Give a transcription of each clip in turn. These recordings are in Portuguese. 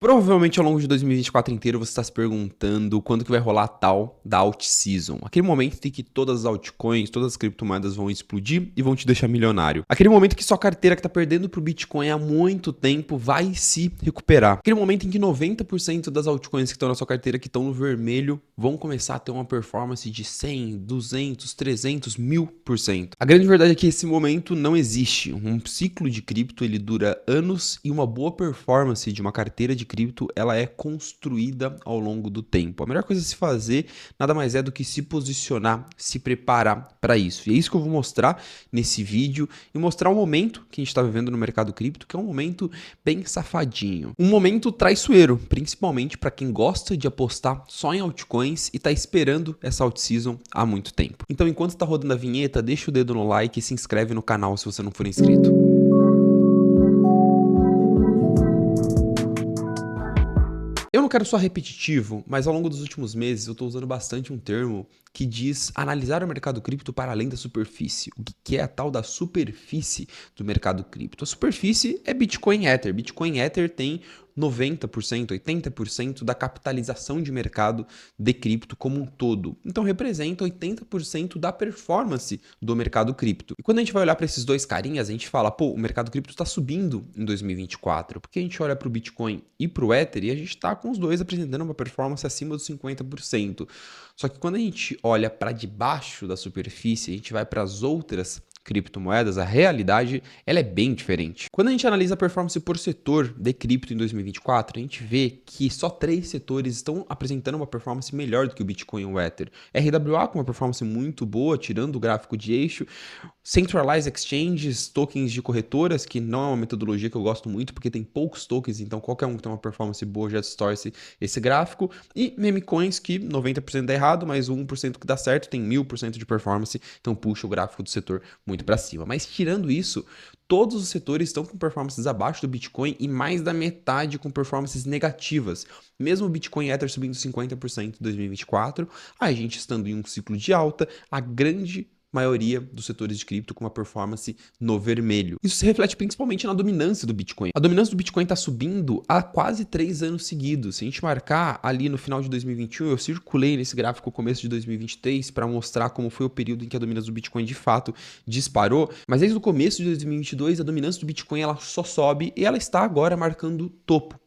Provavelmente ao longo de 2024 inteiro você está se perguntando quando que vai rolar a tal da alt season. Aquele momento em que todas as altcoins, todas as criptomoedas vão explodir e vão te deixar milionário. Aquele momento que sua carteira que está perdendo para o Bitcoin há muito tempo vai se recuperar. Aquele momento em que 90% das altcoins que estão na sua carteira que estão no vermelho vão começar a ter uma performance de 100, 200, 300, 1000%. A grande verdade é que esse momento não existe. Um ciclo de cripto ele dura anos e uma boa performance de uma carteira de cripto, ela é construída ao longo do tempo. A melhor coisa a se fazer nada mais é do que se posicionar, se preparar para isso. E é isso que eu vou mostrar nesse vídeo e mostrar o momento que a gente está vivendo no mercado cripto, que é um momento bem safadinho. Um momento traiçoeiro, principalmente para quem gosta de apostar só em altcoins e está esperando essa alt season há muito tempo. Então, enquanto está rodando a vinheta, deixa o dedo no like e se inscreve no canal se você não for inscrito. Eu não quero só repetitivo, mas ao longo dos últimos meses eu estou usando bastante um termo que diz analisar o mercado cripto para além da superfície. O que é a tal da superfície do mercado cripto? A superfície é Bitcoin Ether. Bitcoin Ether tem 90%, 80% da capitalização de mercado de cripto como um todo. Então representa 80% da performance do mercado cripto. E quando a gente vai olhar para esses dois carinhas, a gente fala, pô, o mercado cripto está subindo em 2024. Porque a gente olha para o Bitcoin e para o Ether e a gente está com os dois apresentando uma performance acima dos 50%. Só que quando a gente olha para debaixo da superfície, a gente vai para as outras criptomoedas, a realidade ela é bem diferente. Quando a gente analisa a performance por setor de cripto em 2024, a gente vê que só 3 setores estão apresentando uma performance melhor do que o Bitcoin e o Ether. RWA com uma performance muito boa, tirando o gráfico de eixo. Centralized Exchanges, tokens de corretoras, que não é uma metodologia que eu gosto muito, porque tem poucos tokens, então qualquer um que tem uma performance boa já distorce esse gráfico. E meme coins, que 90% dá errado, mas 1% que dá certo, tem 1000% de performance, então puxa o gráfico do setor muito para cima. Mas tirando isso, todos os setores estão com performances abaixo do Bitcoin e mais da metade com performances negativas. Mesmo o Bitcoin e Ether subindo 50% em 2024, a gente estando em um ciclo de alta, a grande maioria dos setores de cripto com uma performance no vermelho. Isso se reflete principalmente na dominância do Bitcoin. A dominância do Bitcoin está subindo há quase 3 anos seguidos. Se a gente marcar ali no final de 2021, eu circulei nesse gráfico começo de 2023 para mostrar como foi o período em que a dominância do Bitcoin de fato disparou, mas desde o começo de 2022 a dominância do Bitcoin ela só sobe e ela está agora marcando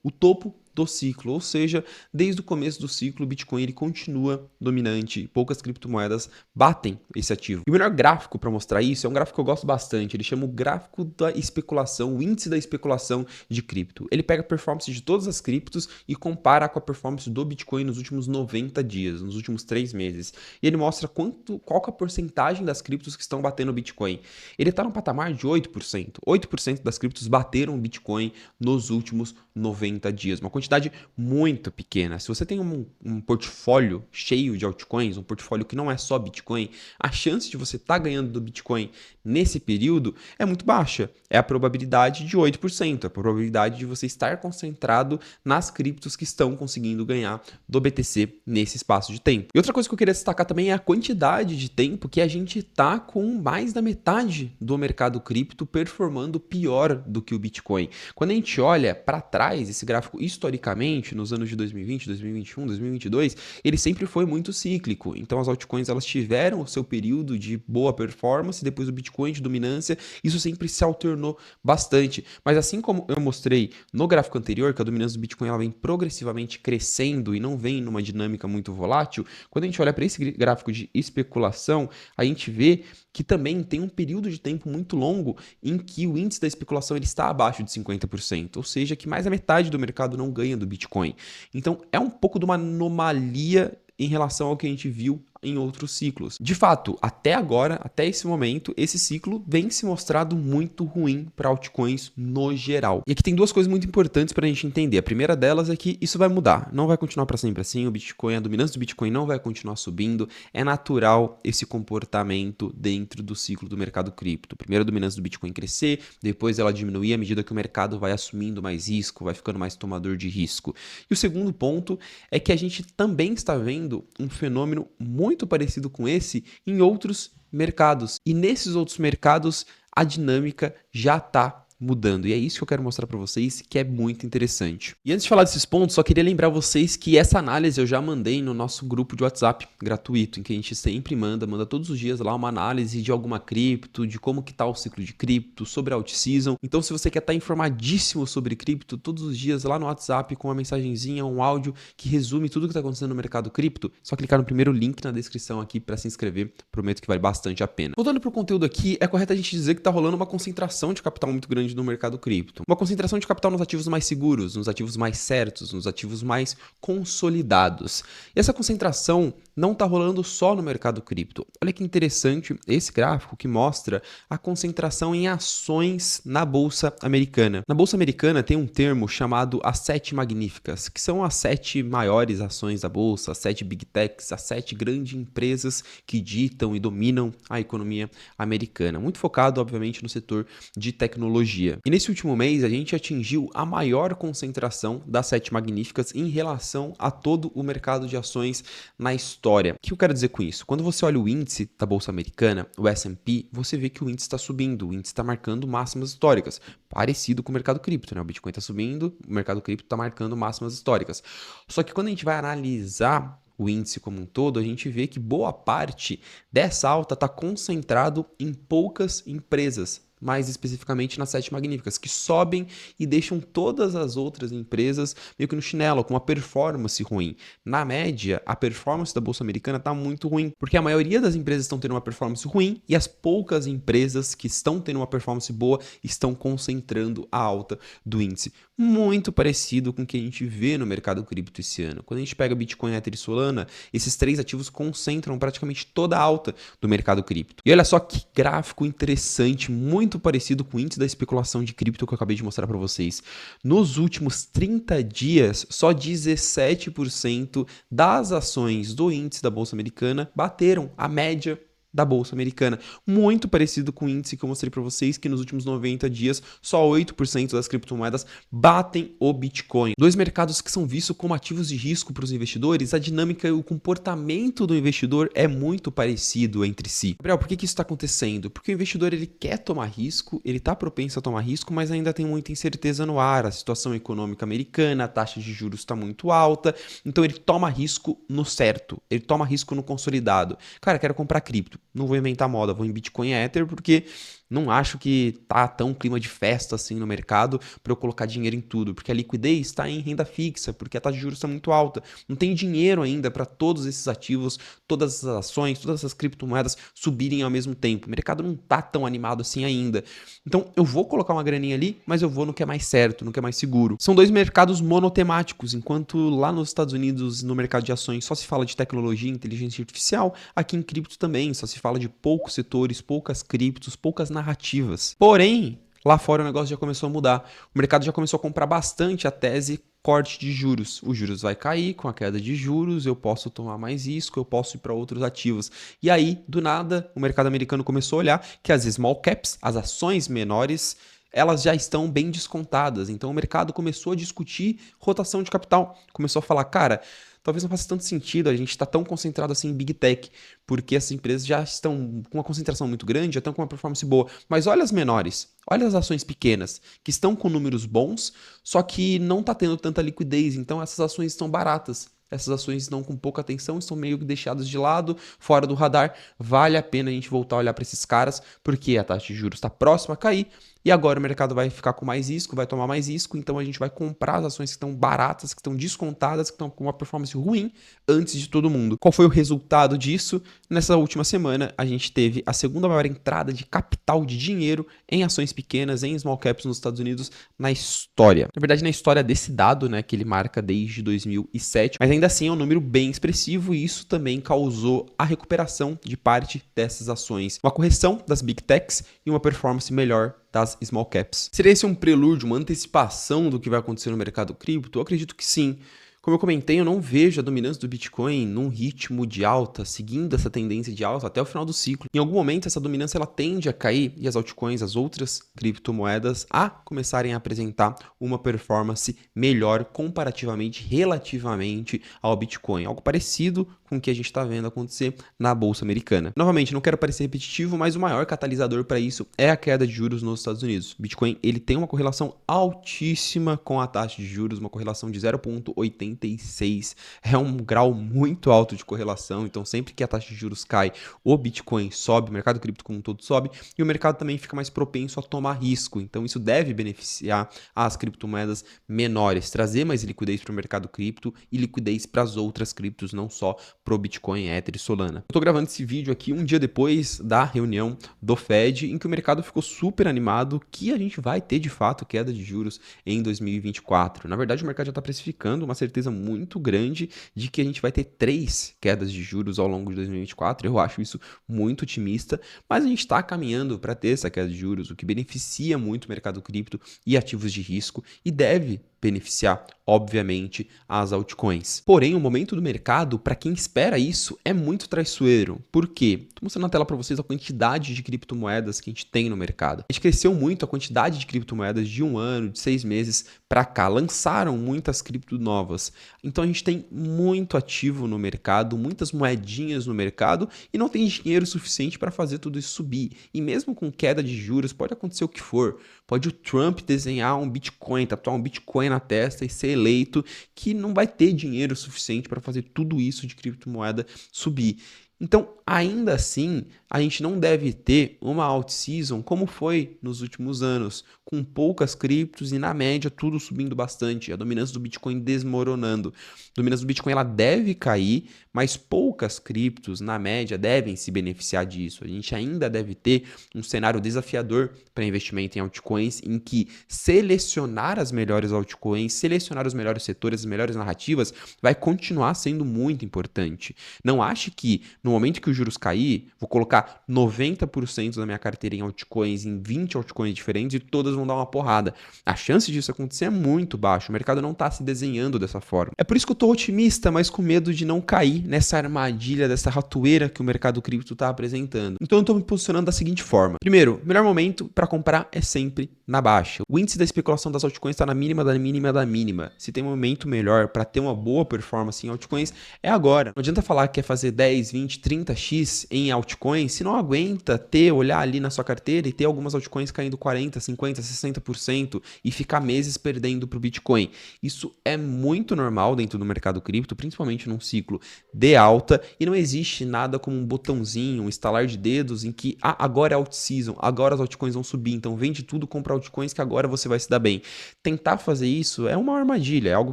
o topo do ciclo, ou seja, desde o começo do ciclo, o Bitcoin ele continua dominante, poucas criptomoedas batem esse ativo. E o melhor gráfico para mostrar isso é um gráfico que eu gosto bastante, ele chama o gráfico da especulação, o índice da especulação de cripto. Ele pega a performance de todas as criptos e compara com a performance do Bitcoin nos últimos 90 dias, nos últimos 3 meses. E ele mostra qual que é a porcentagem das criptos que estão batendo o Bitcoin. Ele está no patamar de 8%. 8% das criptos bateram o Bitcoin nos últimos 90 dias. Uma quantidade muito pequena. Se você tem um portfólio cheio de altcoins, um portfólio que não é só Bitcoin, a chance de você estar ganhando do Bitcoin nesse período é muito baixa. É a probabilidade de 8%, a probabilidade de você estar concentrado nas criptos que estão conseguindo ganhar do BTC nesse espaço de tempo. E outra coisa que eu queria destacar também é a quantidade de tempo que a gente está com mais da metade do mercado cripto performando pior do que o Bitcoin. Quando a gente olha para trás, esse gráfico historicamente, nos anos de 2020, 2021, 2022, ele sempre foi muito cíclico. Então as altcoins elas tiveram o seu período de boa performance, depois o Bitcoin de dominância, isso sempre se alternou bastante. Mas assim como eu mostrei no gráfico anterior, que a dominância do Bitcoin ela vem progressivamente crescendo e não vem numa dinâmica muito volátil, quando a gente olha para esse gráfico de especulação, a gente vê que também tem um período de tempo muito longo em que o índice da especulação ele está abaixo de 50%, ou seja, que mais da metade do mercado não ganha do Bitcoin. Então é um pouco de uma anomalia em relação ao que a gente viu em outros ciclos. De fato, até agora, até esse momento, esse ciclo vem se mostrado muito ruim para altcoins no geral. E aqui tem duas coisas muito importantes para a gente entender. A primeira delas é que isso vai mudar, não vai continuar para sempre assim. O Bitcoin, a dominância do Bitcoin não vai continuar subindo. É natural esse comportamento dentro do ciclo do mercado cripto. Primeiro a dominância do Bitcoin crescer, depois ela diminuir à medida que o mercado vai assumindo mais risco, vai ficando mais tomador de risco. E o segundo ponto é que a gente também está vendo um fenômeno muito parecido com esse em outros mercados. E nesses outros mercados, a dinâmica já está mudando. E é isso que eu quero mostrar para vocês, que é muito interessante. E antes de falar desses pontos, só queria lembrar vocês que essa análise eu já mandei no nosso grupo de WhatsApp gratuito, em que a gente sempre manda todos os dias lá uma análise de alguma cripto, de como que tá o ciclo de cripto, sobre a out-season. Então, se você quer estar informadíssimo sobre cripto, todos os dias lá no WhatsApp com uma mensagenzinha, um áudio que resume tudo que está acontecendo no mercado cripto, só clicar no primeiro link na descrição aqui para se inscrever. Prometo que vale bastante a pena. Voltando para o conteúdo aqui, é correto a gente dizer que está rolando uma concentração de capital muito grande no mercado cripto. Uma concentração de capital nos ativos mais seguros, nos ativos mais certos, nos ativos mais consolidados. E essa concentração não está rolando só no mercado cripto. Olha que interessante esse gráfico que mostra a concentração em ações na Bolsa Americana. Na Bolsa Americana tem um termo chamado as 7 magníficas, que são as 7 maiores ações da Bolsa, as 7 Big Techs, as 7 grandes empresas que ditam e dominam a economia americana. Muito focado, obviamente, no setor de tecnologia. E nesse último mês, a gente atingiu a maior concentração das 7 magníficas em relação a todo o mercado de ações na história. O que eu quero dizer com isso? Quando você olha o índice da Bolsa Americana, o S&P, você vê que o índice está subindo, o índice está marcando máximas históricas, parecido com o mercado cripto, né? O Bitcoin está subindo, o mercado cripto está marcando máximas históricas. Só que quando a gente vai analisar o índice como um todo, a gente vê que boa parte dessa alta está concentrado em poucas empresas, mais especificamente nas 7 magníficas, que sobem e deixam todas as outras empresas meio que no chinelo, com uma performance ruim. Na média, a performance da Bolsa Americana está muito ruim, porque a maioria das empresas estão tendo uma performance ruim e as poucas empresas que estão tendo uma performance boa estão concentrando a alta do índice. Muito parecido com o que a gente vê no mercado cripto esse ano. Quando a gente pega Bitcoin, Ether e Solana, esses 3 ativos concentram praticamente toda a alta do mercado cripto. E olha só que gráfico interessante, muito parecido com o índice da especulação de cripto que eu acabei de mostrar para vocês. Nos últimos 30 dias, só 17% das ações do índice da Bolsa Americana bateram a média da Bolsa Americana. Muito parecido com o índice que eu mostrei para vocês, que nos últimos 90 dias, só 8% das criptomoedas batem o Bitcoin. 2 mercados que são vistos como ativos de risco para os investidores, a dinâmica e o comportamento do investidor é muito parecido entre si. Gabriel, por que isso está acontecendo? Porque o investidor ele quer tomar risco, ele está propenso a tomar risco, mas ainda tem muita incerteza no ar. A situação econômica americana, a taxa de juros está muito alta, então ele toma risco no certo, ele toma risco no consolidado. Cara, quero comprar cripto. Não vou inventar moda, vou em Bitcoin e Ether porque não acho que tá tão clima de festa assim no mercado para eu colocar dinheiro em tudo, porque a liquidez está em renda fixa, porque a taxa de juros está muito alta. Não tem dinheiro ainda para todos esses ativos, todas essas ações, todas essas criptomoedas subirem ao mesmo tempo. O mercado não tá tão animado assim ainda. Então eu vou colocar uma graninha ali, mas eu vou no que é mais certo, no que é mais seguro. São 2 mercados monotemáticos, enquanto lá nos Estados Unidos, no mercado de ações, só se fala de tecnologia e inteligência artificial, aqui em cripto também, só se fala de poucos setores, poucas criptos, poucas narrativas. Porém, lá fora o negócio já começou a mudar. O mercado já começou a comprar bastante a tese corte de juros. Os juros vai cair, com a queda de juros eu posso tomar mais risco, eu posso ir para outros ativos. E aí, do nada, o mercado americano começou a olhar que as small caps, as ações menores, elas já estão bem descontadas. Então o mercado começou a discutir rotação de capital. Começou a falar, cara, talvez não faça tanto sentido a gente estar tão concentrado assim em Big Tech, porque essas empresas já estão com uma concentração muito grande, já estão com uma performance boa. Mas olha as menores, olha as ações pequenas, que estão com números bons, só que não está tendo tanta liquidez, então essas ações estão baratas. Essas ações estão com pouca atenção, estão meio que deixadas de lado, fora do radar. Vale a pena a gente voltar a olhar para esses caras, porque a taxa de juros está próxima a cair, e agora o mercado vai ficar com mais risco, vai tomar mais risco, então a gente vai comprar as ações que estão baratas, que estão descontadas, que estão com uma performance ruim antes de todo mundo. Qual foi o resultado disso? Nessa última semana, a gente teve a segunda maior entrada de capital de dinheiro em ações pequenas, em small caps nos Estados Unidos, na história. Na verdade, na história desse dado, né, que ele marca desde 2007, mas ainda assim é um número bem expressivo e isso também causou a recuperação de parte dessas ações. Uma correção das Big Techs e uma performance melhor das small caps. Seria esse um prelúdio, uma antecipação do que vai acontecer no mercado cripto? Eu acredito que sim. Como eu comentei, eu não vejo a dominância do Bitcoin num ritmo de alta, seguindo essa tendência de alta até o final do ciclo. Em algum momento, essa dominância ela tende a cair e as altcoins, as outras criptomoedas, a começarem a apresentar uma performance melhor comparativamente, relativamente ao Bitcoin. Algo parecido com o que a gente está vendo acontecer na Bolsa Americana. Novamente, não quero parecer repetitivo, mas o maior catalisador para isso é a queda de juros nos Estados Unidos. O Bitcoin ele tem uma correlação altíssima com a taxa de juros, uma correlação de 0,86. É um grau muito alto de correlação, então sempre que a taxa de juros cai, o Bitcoin sobe, o mercado cripto como um todo sobe, e o mercado também fica mais propenso a tomar risco. Então isso deve beneficiar as criptomoedas menores, trazer mais liquidez para o mercado cripto e liquidez para as outras criptos, não só para o Bitcoin, Ether e Solana. Eu estou gravando esse vídeo aqui um dia depois da reunião do Fed, em que o mercado ficou super animado que a gente vai ter de fato queda de juros em 2024. Na verdade, o mercado já está precificando uma certeza muito grande de que a gente vai ter 3 quedas de juros ao longo de 2024. Eu acho isso muito otimista, mas a gente está caminhando para ter essa queda de juros, o que beneficia muito o mercado cripto e ativos de risco e deve beneficiar, obviamente, as altcoins. Porém, o momento do mercado, para quem espera isso, é muito traiçoeiro. Por quê? Estou mostrando na tela para vocês a quantidade de criptomoedas que a gente tem no mercado. A gente cresceu muito a quantidade de criptomoedas de 1 ano, de 6 meses para cá. Lançaram muitas cripto novas. Então a gente tem muito ativo no mercado, muitas moedinhas no mercado e não tem dinheiro suficiente para fazer tudo isso subir. E mesmo com queda de juros, pode acontecer o que for. Pode o Trump desenhar um Bitcoin, tatuar um Bitcoin na testa e ser eleito, que não vai ter dinheiro suficiente para fazer tudo isso de criptomoeda subir. Então, ainda assim, a gente não deve ter uma alt-season como foi nos últimos anos, com poucas criptos e, na média, tudo subindo bastante, a dominância do Bitcoin desmoronando. A dominância do Bitcoin ela deve cair, mas poucas criptos, na média, devem se beneficiar disso. A gente ainda deve ter um cenário desafiador para investimento em altcoins, em que selecionar as melhores altcoins, selecionar os melhores setores, as melhores narrativas, vai continuar sendo muito importante. Não ache que no momento que os juros cair, vou colocar 90% da minha carteira em altcoins, em 20 altcoins diferentes e todas vão dar uma porrada. A chance disso acontecer é muito baixa, o mercado não está se desenhando dessa forma. É por isso que eu estou otimista, mas com medo de não cair nessa armadilha, dessa ratoeira que o mercado cripto está apresentando. Então eu estou me posicionando da seguinte forma. Primeiro, o melhor momento para comprar é sempre na baixa. O índice da especulação das altcoins está na mínima da mínima da mínima. Se tem um momento melhor para ter uma boa performance em altcoins, é agora. Não adianta falar que quer fazer 10, 20, 30x em altcoins, se não aguenta olhar ali na sua carteira e ter algumas altcoins caindo 40, 50, 60% e ficar meses perdendo para o Bitcoin. Isso é muito normal dentro do mercado cripto, principalmente num ciclo de alta, e não existe nada como um botãozinho, um estalar de dedos em que agora é alt-season, agora as altcoins vão subir, então vende tudo, compra altcoins que agora você vai se dar bem. Tentar fazer isso é uma armadilha, é algo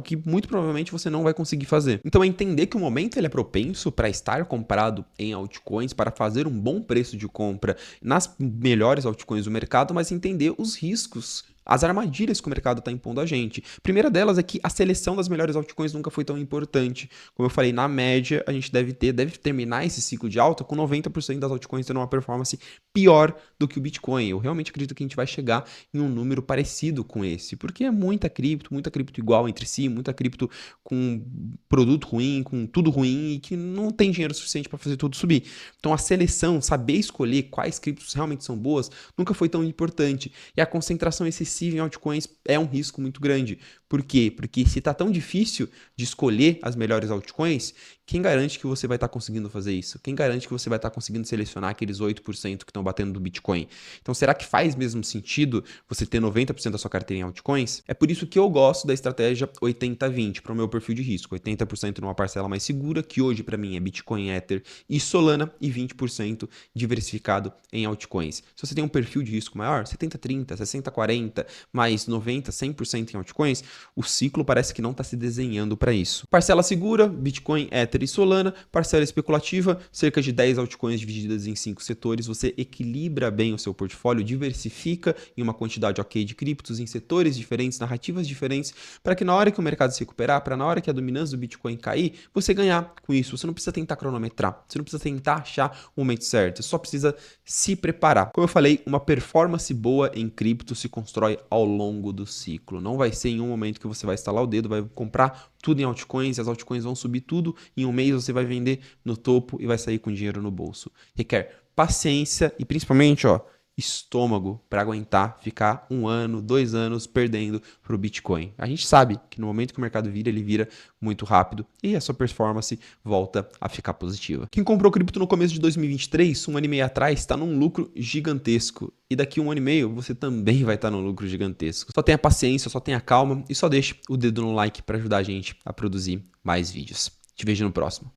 que muito provavelmente você não vai conseguir fazer. Então é entender que o momento ele é propenso para estar comprado em altcoins, para fazer um bom preço de compra nas melhores altcoins do mercado, mas entender os riscos, as armadilhas que o mercado está impondo a gente. A primeira delas é que a seleção das melhores altcoins nunca foi tão importante. Como eu falei, na média, a gente deve terminar esse ciclo de alta com 90% das altcoins tendo uma performance pior do que o Bitcoin. Eu realmente acredito que a gente vai chegar em um número parecido com esse, porque é muita cripto igual entre si, muita cripto com produto ruim, com tudo ruim e que não tem dinheiro suficiente para fazer tudo subir. Então a seleção, saber escolher quais criptos realmente são boas, nunca foi tão importante. E a concentração excessiva em altcoins é um risco muito grande. Por quê? Porque se está tão difícil de escolher as melhores altcoins, quem garante que você vai estar conseguindo fazer isso? Quem garante que você vai estar conseguindo selecionar aqueles 8% que estão batendo do Bitcoin? Então, será que faz mesmo sentido você ter 90% da sua carteira em altcoins? É por isso que eu gosto da estratégia 80-20 para o meu perfil de risco. 80% numa parcela mais segura, que hoje para mim é Bitcoin, Ether e Solana, e 20% diversificado em altcoins. Se você tem um perfil de risco maior, 70-30, 60-40, mais 90, 100% em altcoins, o ciclo parece que não está se desenhando para isso. Parcela segura, Bitcoin, Ether e Solana. Parcela especulativa, cerca de 10 altcoins divididas em 5 setores. Você equilibra bem o seu portfólio, diversifica em uma quantidade ok de criptos, em setores diferentes, narrativas diferentes, para que na hora que o mercado se recuperar, para na hora que a dominância do Bitcoin cair, você ganhar com isso. Você não precisa tentar cronometrar, você não precisa tentar achar o momento certo, você só precisa se preparar. Como eu falei, uma performance boa em cripto se constrói ao longo do ciclo. Não vai ser em um momento momento que você vai estalar o dedo, vai comprar tudo em altcoins, e as altcoins vão subir tudo, em um mês você vai vender no topo e vai sair com dinheiro no bolso. Requer paciência e principalmente, estômago para aguentar ficar 1 ano, 2 anos perdendo para o Bitcoin. A gente sabe que no momento que o mercado vira, ele vira muito rápido e a sua performance volta a ficar positiva. Quem comprou cripto no começo de 2023, 1 ano e meio atrás, está num lucro gigantesco. E daqui 1 ano e meio, você também vai estar num lucro gigantesco. Só tenha paciência, só tenha calma e só deixe o dedo no like para ajudar a gente a produzir mais vídeos. Te vejo no próximo.